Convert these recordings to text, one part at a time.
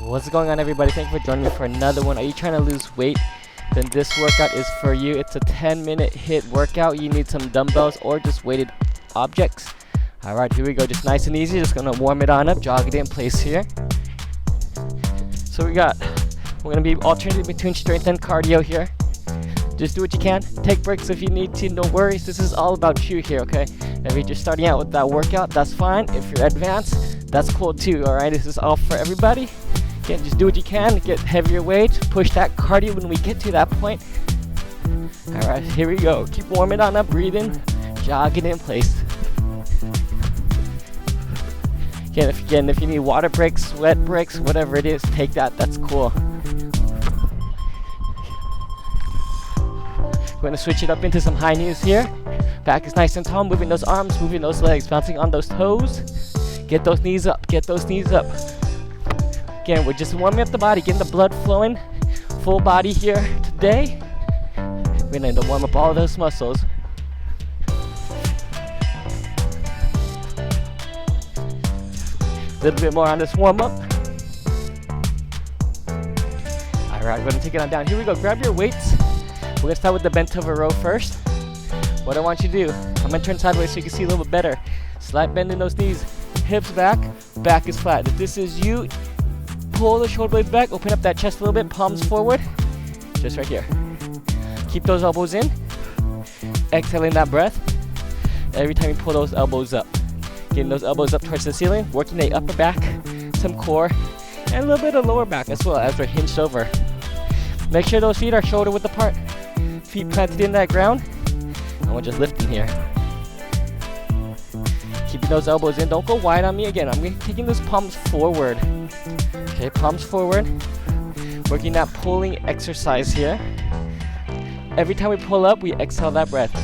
What's going on, everybody? Thank you for joining me for another one. Are you trying to lose weight? Then this workout is for you. It's a 10-minute HIIT workout. You need some dumbbells or just weighted objects. Alright, here we go. Just nice and easy. Just gonna warm it on up, jog it in place here. So we're gonna be alternating between strength and cardio here. Just do what you can. Take breaks if you need to. No worries. This is all about you here, okay? If you're just starting out with that workout, that's fine. If you're advanced, that's cool too, alright? This is all for everybody. Again, just do what you can. Get heavier weights. Push that cardio when we get to that point. Alright, here we go. Keep warming on up. Breathe in. Jog it in place. Again, if you need water breaks, sweat breaks, whatever it is, take that. That's cool. We're going to switch it up into some high knees here. Back is nice and tall. Moving those arms, moving those legs, bouncing on those toes. Get those knees up. Get those knees up. Again, we're just warming up the body, getting the blood flowing. Full body here today. We're going to warm up all those muscles. A little bit more on this warm up. Alright, we're going to take it on down. Here we go. Grab your weights. We're going to start with the bent over row first. What I want you to do, I'm going to turn sideways so you can see a little bit better. Slight bend in those knees. Hips back. Back is flat. If this is you, pull the shoulder blades back. Open up that chest a little bit. Palms forward. Just right here. Keep those elbows in. Exhaling that breath. Every time you pull those elbows up. Getting those elbows up towards the ceiling. Working the upper back. Some core. And a little bit of lower back as well as we're hinged over. Make sure those feet are shoulder width apart. Feet planted in that ground. And we're just lifting here. Keeping those elbows in. Don't go wide on me again. I'm taking those palms forward. Okay, palms forward. Working that pulling exercise here. Every time we pull up, we exhale that breath.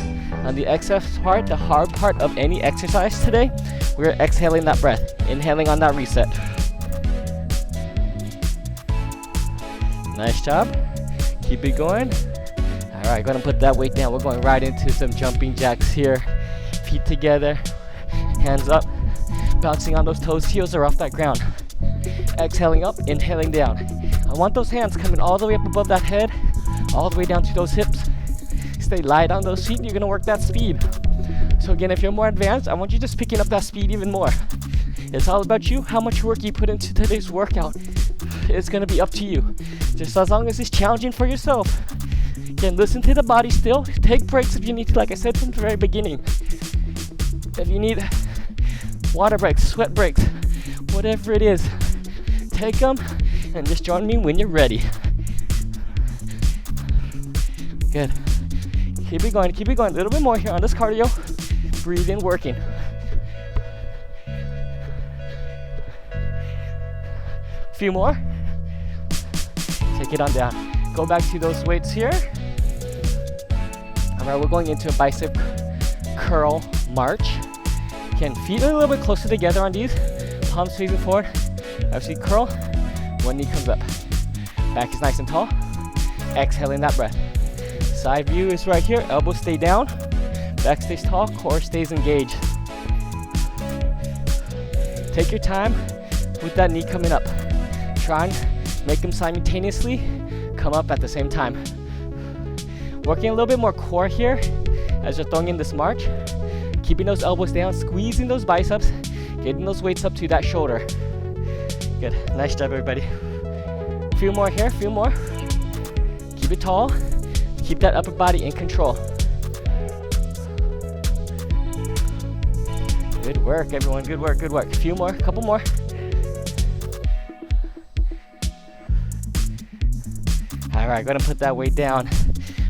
On the exhale part, the hard part of any exercise today, we're exhaling that breath. Inhaling on that reset. Nice job. Keep it going. Alright, gonna put that weight down. We're going right into some jumping jacks here. Feet together. Hands up. Bouncing on those toes. Heels are off that ground. Exhaling up, inhaling down. I want those hands coming all the way up above that head. All the way down to those hips. Stay light on those feet. You're gonna work that speed. So again, if you're more advanced, I want you just picking up that speed even more. It's all about you. How much work you put into today's workout. It's gonna be up to you. Just as long as it's challenging for yourself. Again, listen to the body still. Take breaks if you need to, like I said from the very beginning. If you need water breaks, sweat breaks, whatever it is, take them and just join me when you're ready. Good. Keep it going, keep it going. A little bit more here on this cardio. Breathe in, working. A few more. Take it on down. Go back to those weights here. Alright, we're going into a bicep curl march. Again, feet a little bit closer together on these. Palms facing forward. Obviously curl. One knee comes up. Back is nice and tall. Exhaling that breath. Side view is right here. Elbows stay down. Back stays tall. Core stays engaged. Take your time with that knee coming up. Try and make them simultaneously come up at the same time. Working a little bit more core here as you're throwing in this march. Keeping those elbows down, squeezing those biceps, getting those weights up to that shoulder. Good. Nice job, everybody. A few more here, few more. Keep it tall. Keep that upper body in control. Good work, everyone. Good work, good work. A few more, couple more. Alright, gonna put that weight down.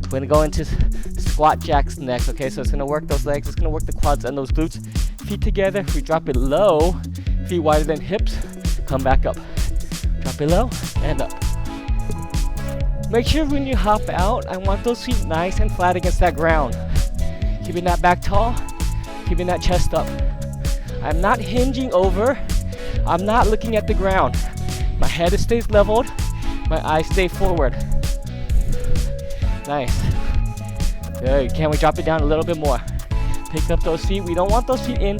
We're gonna go into squat jacks next, okay? So it's gonna work those legs, it's gonna work the quads and those glutes. Feet together, we drop it low, feet wider than hips, come back up. Drop it low and up. Make sure when you hop out, I want those feet nice and flat against that ground. Keeping that back tall, keeping that chest up. I'm not hinging over, I'm not looking at the ground. My head stays leveled, my eyes stay forward. Nice. Good. Can we drop it down a little bit more? Pick up those feet. We don't want those feet in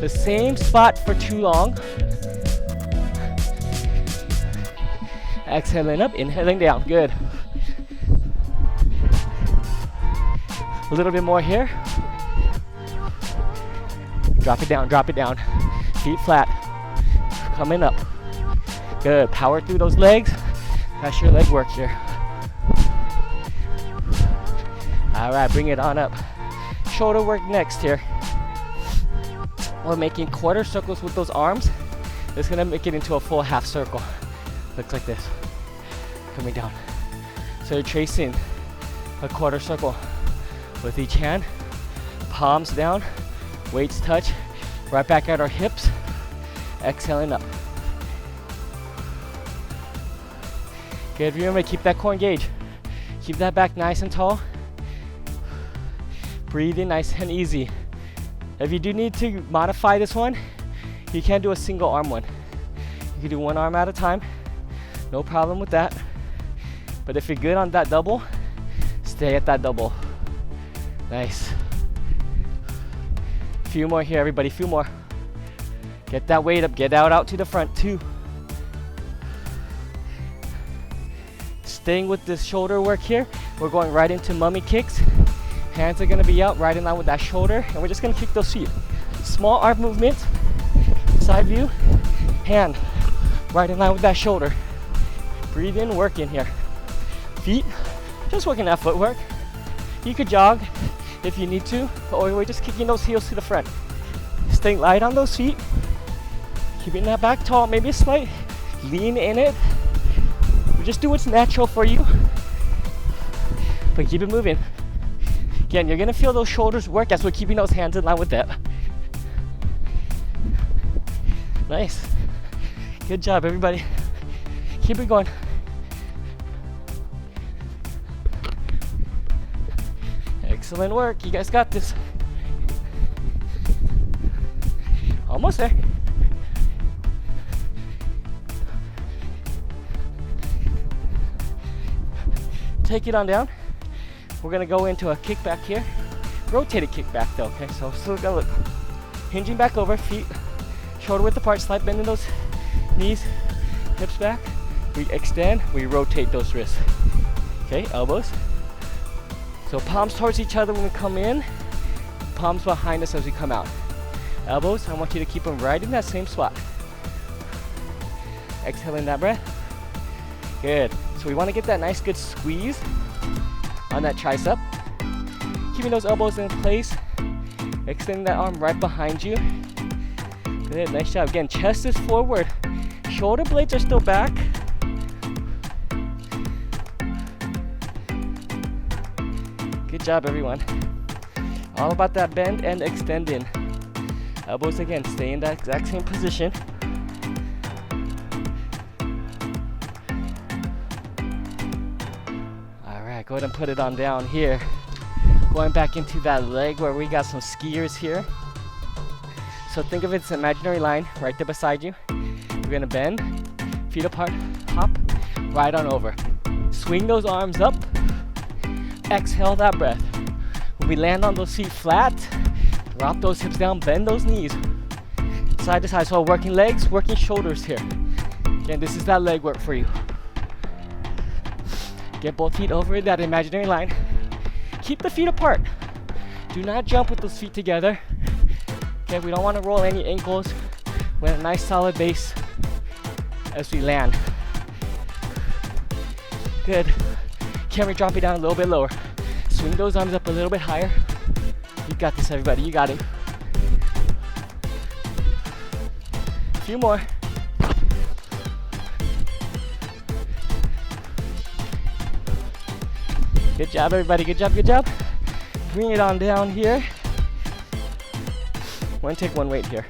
the same spot for too long. Exhaling up, inhaling down. Good. A little bit more here. Drop it down, drop it down. Feet flat. Coming up. Good. Power through those legs. That's your leg work here. All right, bring it on up. Shoulder work next here. We're making quarter circles with those arms. It's gonna make it into a full half circle. Looks like this. Coming down. So you're tracing a quarter circle with each hand. Palms down, weights touch, right back at our hips. Exhaling up. Good, remember, keep that core engaged. Keep that back nice and tall. Breathe in nice and easy. If you do need to modify this one, you can do a single arm one. You can do one arm at a time. No problem with that. But if you're good on that double, stay at that double. Nice. Few more here, everybody, few more. Get that weight up, get out to the front, 2. Staying with this shoulder work here, we're going right into mummy kicks. Hands are gonna be out right in line with that shoulder, and we're just gonna kick those feet. Small arm movement, side view, hand, right in line with that shoulder. Breathe in, work in here. Feet, just working that footwork. You could jog if you need to, or we're just kicking those heels to the front. Staying light on those feet, keeping that back tall, maybe a slight lean in it. Just do what's natural for you, but keep it moving. Again, you're gonna feel those shoulders work as we're keeping those hands in line with that. Nice. Good job, everybody. Keep it going. Excellent work. You guys got this. Almost there. Take it on down. We're gonna go into a kickback here. Rotated kickback though, okay? So still gotta look. Hinging back over, feet shoulder width apart, slight bend in those knees, hips back. We extend, we rotate those wrists. Okay, elbows. So palms towards each other when we come in, palms behind us as we come out. Elbows, I want you to keep them right in that same spot. Exhaling that breath. Good. So we want to get that nice good squeeze on that tricep. Keeping those elbows in place. Extending that arm right behind you. Good, nice job. Again, chest is forward. Shoulder blades are still back. Good job, everyone. All about that bend and extending. Elbows again, stay in that exact same position. Go ahead and put it on down here. Going back into that leg where we got some skiers here. So think of it as an imaginary line right there beside you. We're gonna bend, feet apart, hop, right on over. Swing those arms up, exhale that breath. When we land on those feet flat, drop those hips down, bend those knees. Side to side, so working legs, working shoulders here. Again, this is that leg work for you. Get both feet over that imaginary line. Keep the feet apart. Do not jump with those feet together. Okay, we don't want to roll any ankles. We want a nice solid base as we land. Good. Can we drop it down a little bit lower? Swing those arms up a little bit higher. You got this, everybody. You got it. A few more. Good job, everybody. Good job, good job. Bring it on down here. We're gonna take one weight here.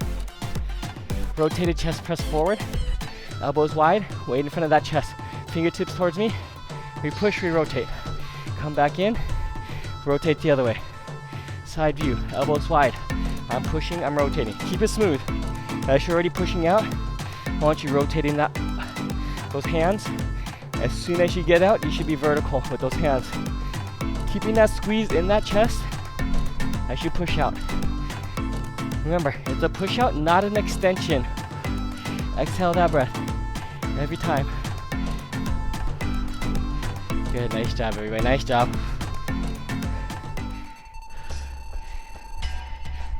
Rotated chest press forward. Elbows wide. Weight in front of that chest. Fingertips towards me. We push, we rotate. Come back in. Rotate the other way. Side view. Elbows wide. I'm pushing, I'm rotating. Keep it smooth. As you're already pushing out, I want you rotating those hands. As soon as you get out, you should be vertical with those hands. Keeping that squeeze in that chest as you push out. Remember, it's a push out, not an extension. Exhale that breath every time. Good, nice job everybody, nice job.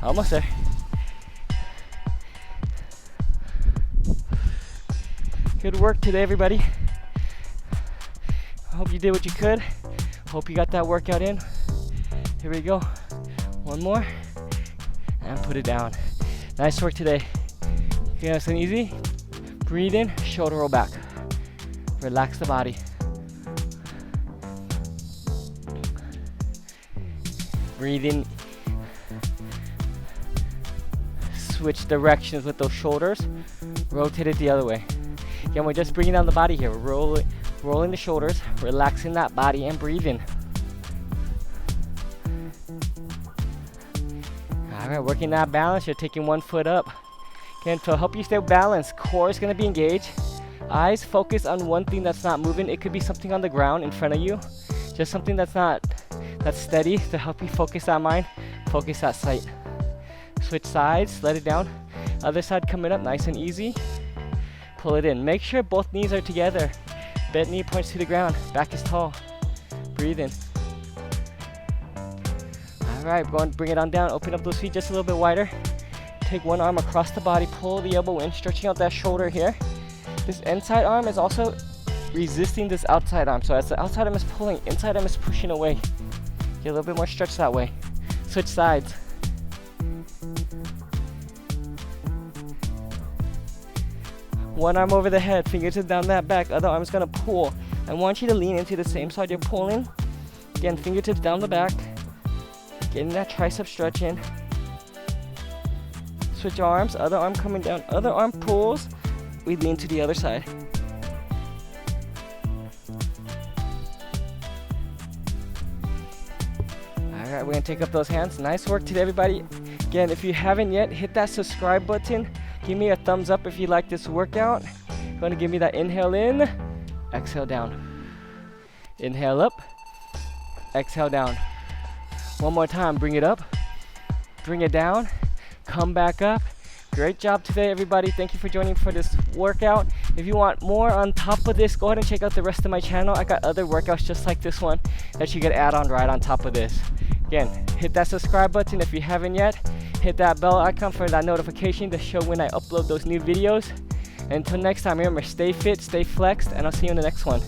Almost there. Good work today everybody. I hope you did what you could. Hope you got that workout in. Here we go. One more. And put it down. Nice work today. Okay, nice and easy. Breathe in, shoulder roll back. Relax the body. Breathe in. Switch directions with those shoulders. Rotate it the other way. Again, we're just bringing down the body here. We're rolling the shoulders, relaxing that body, and breathing. All right, working that balance. You're taking one foot up. Again, to help you stay balanced, core is going to be engaged. Eyes focus on one thing that's not moving. It could be something on the ground in front of you. Just something that's steady to help you focus that mind, focus that sight. Switch sides, let it down. Other side coming up, nice and easy. Pull it in. Make sure both knees are together. Bent knee points to the ground. Back is tall. Breathe in. Alright, go and bring it on down. Open up those feet just a little bit wider. Take one arm across the body. Pull the elbow in, stretching out that shoulder here. This inside arm is also resisting this outside arm. So as the outside arm is pulling, inside arm is pushing away. Get a little bit more stretch that way. Switch sides. One arm over the head, fingertips down that back, other arm is gonna pull. I want you to lean into the same side you're pulling. Again, fingertips down the back. Getting that tricep stretch in. Switch arms, other arm coming down, other arm pulls. We lean to the other side. Alright, we're gonna take up those hands. Nice work today, everybody. Again, if you haven't yet, hit that subscribe button. Give me a thumbs up if you like this workout. Going to give me that inhale in, exhale down. Inhale up, exhale down. One more time, bring it up, bring it down, come back up. Great job today, everybody. Thank you for joining for this workout. If you want more on top of this, go ahead and check out the rest of my channel. I got other workouts just like this one that you could add on right on top of this. Again, hit that subscribe button if you haven't yet. Hit that bell icon for that notification to show when I upload those new videos. And until next time, remember, stay fit, stay flexed, and I'll see you in the next one.